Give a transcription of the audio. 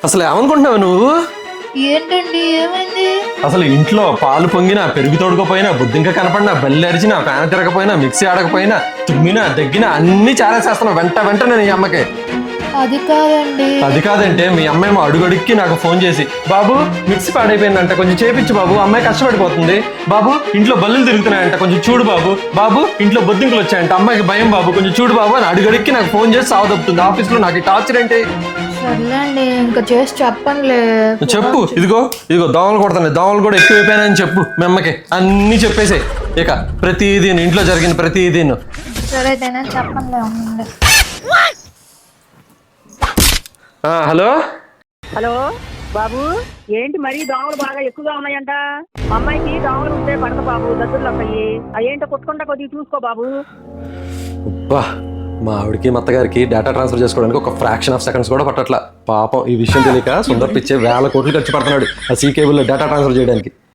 అసలు ఏమనుకుంటున్నావు నువ్వు? ఏంటండి ఏమైంది? అసలు ఇంట్లో పాలు పొంగినా, పెరుగు తోడుకపోయినా, బుద్ధింక కనపడినా, బెల్లి అరిచినా, ఫ్యాన్ తిరగపోయినా, మిక్సీ ఆడకపోయినా, తుమ్మినా దగ్గినా అన్ని చాలా చేస్తున్నావు వెంట నేను ఈ అమ్మకి. అది కాదండి. అది కాదంటే మీ అమ్మాయి అడుగడుక్కి నాకు ఫోన్ చేసి, బాబు మిక్సీ పాడైపోయిందంట, కొంచెం చేపించు బాబు, అమ్మాయి కష్టపడిపోతుంది బాబు, ఇంట్లో బల్లులు తిరుగుతున్నాయంట, కొంచెం చూడు బాబు, బాబు ఇంట్లో బొద్దింకులు వచ్చాయంట, అమ్మాయికి భయం బాబు, కొంచెం చూడు బాబు అని అడుగడుక్కి నాకు ఫోన్ చేసి సావదొప్పుతుంది. ఆఫీస్లో నాకు ఈ టార్చర్ ఏంటి? సర్లేండి ఇంకా చేసి చెప్పనులే. చెప్పు. ఇదిగో దోమలు కొడుతున్నాయి, దోమలు కూడా ఎక్కువైపోయినాయని చెప్పు మీ అమ్మకి. అన్నీ చెప్పేసే ఇక ప్రతిదీ ఇంట్లో జరిగిన ప్రతిదీ. సరే అయితే నేను చెప్పనులే. ఉండండి. హలో హలో బాబు, ఏంటి మరీ దోమలు బాగా ఎక్కువగా ఉన్నాయంట? మా అమ్మాయికి దోమలు ఉంటే పడక బాబు, దగ్గరలో వస్తాయి. అదేంటో కొట్టుకుంటా కొద్దిగా చూసుకో బాబు. అబ్బా, మా ఆవిడకి మా అత్తగారికి డేటా ట్రాన్స్ఫర్ చేసుకోవడానికి ఒక ఫ్రాక్షన్ ఆఫ్ సెకండ్స్ కూడా పట్టట్లా. పాపం ఈ విషయం తెలియక సుందర్ పిచ్చే 1000 కోట్లు ఖర్చు పడుతున్నాడు ఆ సీ కేబుల్లో డేటా ట్రాన్స్ఫర్ చేయడానికి.